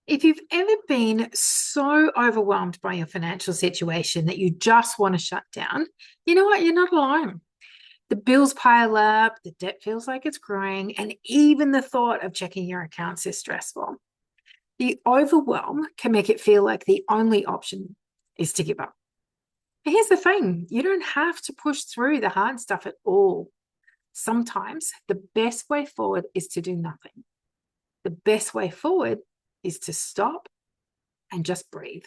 If you've ever been so overwhelmed by your financial situation that you just want to shut down, you know what? You're not alone. The bills pile up, the debt feels like it's growing, and even the thought of checking your accounts is stressful. The overwhelm can make it feel like the only option is to give up. But here's the thing, you don't have to push through the hard stuff at all. Sometimes the best way forward is to do nothing. The best way forward is to stop and just breathe.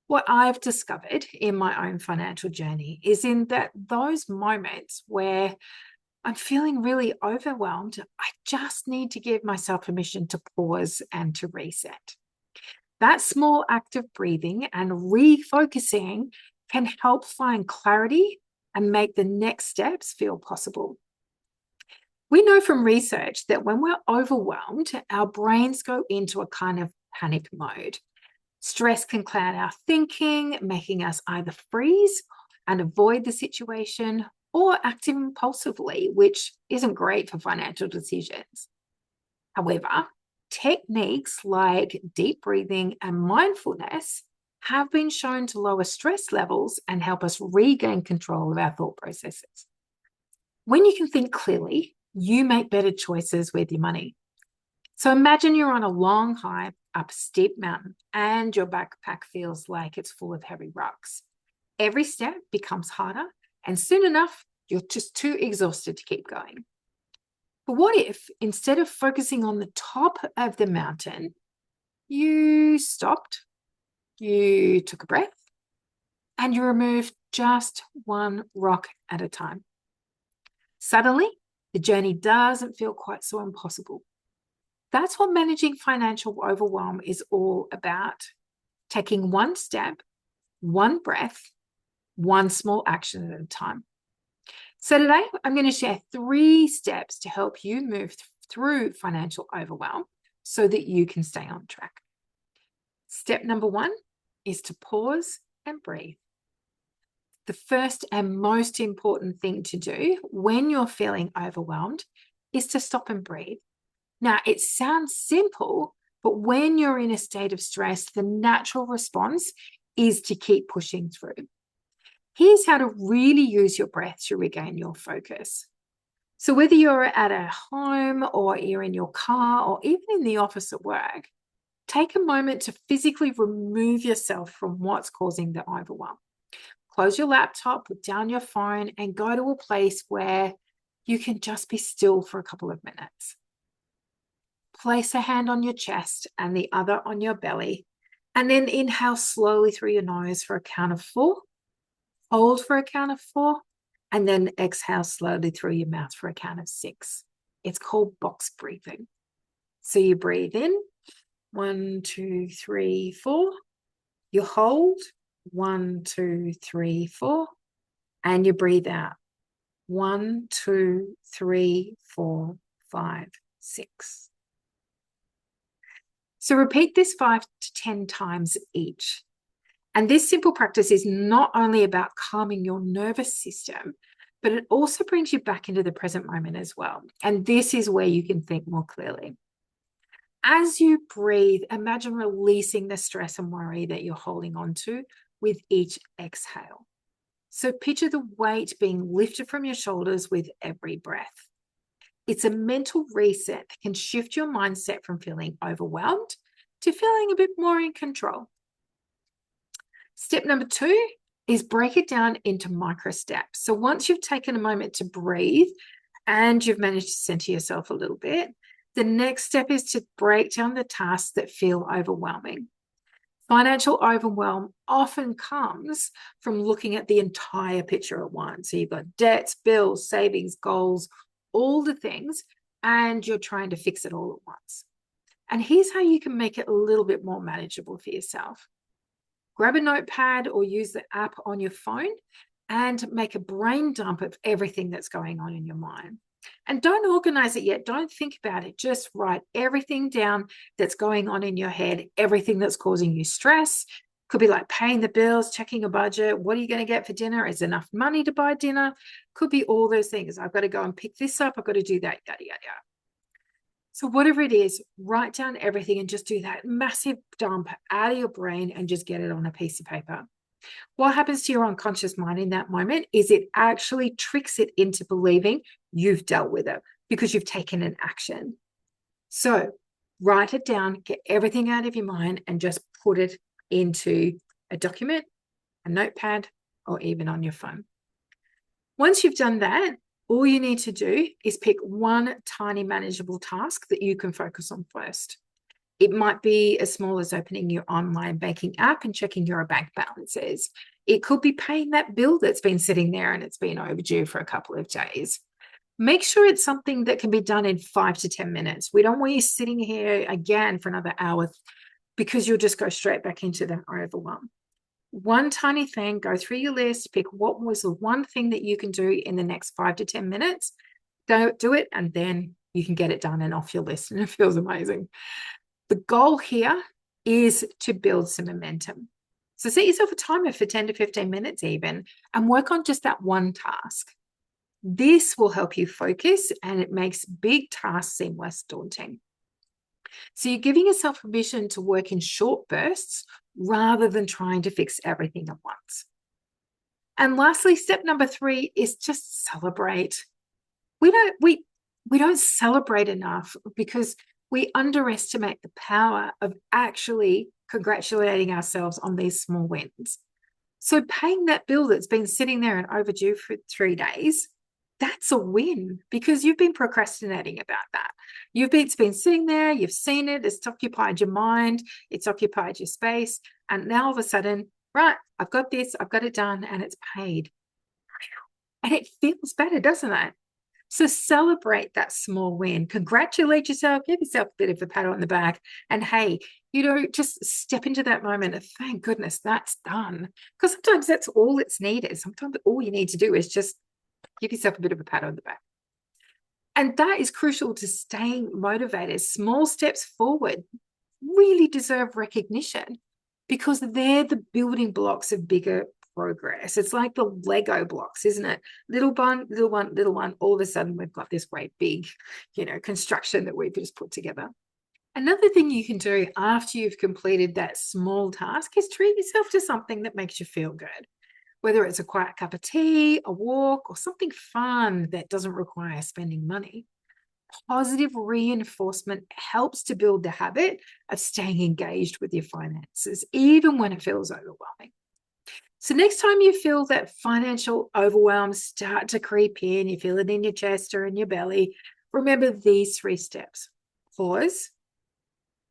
What I've discovered in my own financial journey is in that those moments where I'm feeling really overwhelmed, I just need to give myself permission to pause and to reset. That small act of breathing and refocusing can help find clarity and make the next steps feel possible. We know from research that when we're overwhelmed, our brains go into a kind of panic mode. Stress can cloud our thinking, making us either freeze and avoid the situation or act impulsively, which isn't great for financial decisions. However, techniques like deep breathing and mindfulness have been shown to lower stress levels and help us regain control of our thought processes. When you can think clearly, you make better choices with your money. So imagine you're on a long hike up a steep mountain and your backpack feels like it's full of heavy rocks. Every step becomes harder, and soon enough, you're just too exhausted to keep going. But what if, instead of focusing on the top of the mountain, you stopped, you took a breath, and you removed just one rock at a time? Suddenly, the journey doesn't feel quite so impossible. That's what managing financial overwhelm is all about. Taking one step, one breath, one small action at a time. So today, I'm going to share 3 steps to help you move through financial overwhelm so that you can stay on track. Step number 1 is to pause and breathe. The first and most important thing to do when you're feeling overwhelmed is to stop and breathe. Now, it sounds simple, but when you're in a state of stress, the natural response is to keep pushing through. Here's how to really use your breath to regain your focus. So whether you're at a home or you're in your car or even in the office at work, take a moment to physically remove yourself from what's causing the overwhelm. Close your laptop, put down your phone, and go to a place where you can just be still for a couple of minutes. Place a hand on your chest and the other on your belly, and then inhale slowly through your nose for a count of 4, hold for a count of 4, and then exhale slowly through your mouth for a count of 6. It's called box breathing. So you breathe in, 1, 2, 3, 4. You hold, 1, 2, 3, 4, and you breathe out, 1, 2, 3, 4, 5, 6. So repeat this 5 to 10 times each. And this simple practice is not only about calming your nervous system, but it also brings you back into the present moment as well. And this is where you can think more clearly. As you breathe, imagine releasing the stress and worry that you're holding on to with each exhale. So picture the weight being lifted from your shoulders with every breath. It's a mental reset that can shift your mindset from feeling overwhelmed to feeling a bit more in control. Step number 2 is break it down into micro steps. So once you've taken a moment to breathe and you've managed to center yourself a little bit, the next step is to break down the tasks that feel overwhelming. Financial overwhelm often comes from looking at the entire picture at once. So you've got debts, bills, savings, goals, all the things, and you're trying to fix it all at once. And here's how you can make it a little bit more manageable for yourself. Grab a notepad or use the app on your phone and make a brain dump of everything that's going on in your mind. And don't organize it yet. Don't think about it. Just write everything down that's going on in your head, everything that's causing you stress. Could be like paying the bills, checking a budget. What are you going to get for dinner? Is enough money to buy dinner? Could be all those things. I've got to go and pick this up. I've got to do that, yada, yada, yada. So whatever it is, write down everything and just do that massive dump out of your brain and just get it on a piece of paper. What happens to your unconscious mind in that moment is it actually tricks it into believing you've dealt with it because you've taken an action. So write it down, get everything out of your mind, and just put it into a document, a notepad, or even on your phone. Once you've done that, all you need to do is pick one tiny manageable task that you can focus on first. It might be as small as opening your online banking app and checking your bank balances. It could be paying that bill that's been sitting there and it's been overdue for a couple of days. Make sure it's something that can be done in 5 to 10 minutes. We don't want you sitting here again for another hour because you'll just go straight back into that overwhelm. One tiny thing, go through your list, pick what was the one thing that you can do in the next 5 to 10 minutes, do it, and then you can get it done and off your list, and it feels amazing. The goal here is to build some momentum. So set yourself a timer for 10 to 15 minutes even, and work on just that one task. This will help you focus, and it makes big tasks seem less daunting. So you're giving yourself permission to work in short bursts rather than trying to fix everything at once. And lastly, step number 3 is just celebrate. We don't celebrate enough because we underestimate the power of actually congratulating ourselves on these small wins. So paying that bill that's been sitting there and overdue for 3 days, that's a win because you've been procrastinating about that. It's been sitting there, you've seen it, it's occupied your mind, it's occupied your space, and now all of a sudden, right, I've got this, I've got it done, and it's paid. And it feels better, doesn't it? So celebrate that small win, congratulate yourself, give yourself a bit of a pat on the back, and hey, just step into that moment of thank goodness that's done. Because sometimes that's all it's needed. Sometimes all you need to do is just give yourself a bit of a pat on the back. And that is crucial to staying motivated. Small steps forward really deserve recognition because they're the building blocks of bigger progress. It's like the Lego blocks, isn't it? Little one, little one, little one. All of a sudden, we've got this great big, construction that we've just put together. Another thing you can do after you've completed that small task is treat yourself to something that makes you feel good. Whether it's a quiet cup of tea, a walk, or something fun that doesn't require spending money. Positive reinforcement helps to build the habit of staying engaged with your finances, even when it feels overwhelming. So next time you feel that financial overwhelm start to creep in, you feel it in your chest or in your belly, remember these 3 steps. Pause,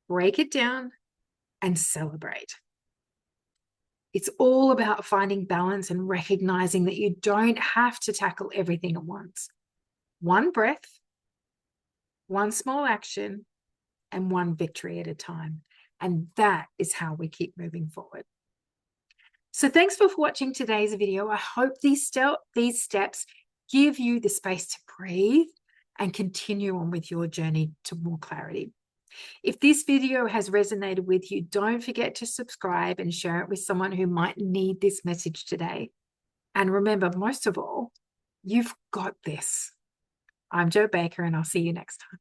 break it down, and celebrate. It's all about finding balance and recognizing that you don't have to tackle everything at once. One breath, one small action, and one victory at a time. And that is how we keep moving forward. So thanks for watching today's video. I hope these steps give you the space to breathe and continue on with your journey to more clarity. If this video has resonated with you, don't forget to subscribe and share it with someone who might need this message today. And remember, most of all, you've got this. I'm Jo Baker, and I'll see you next time.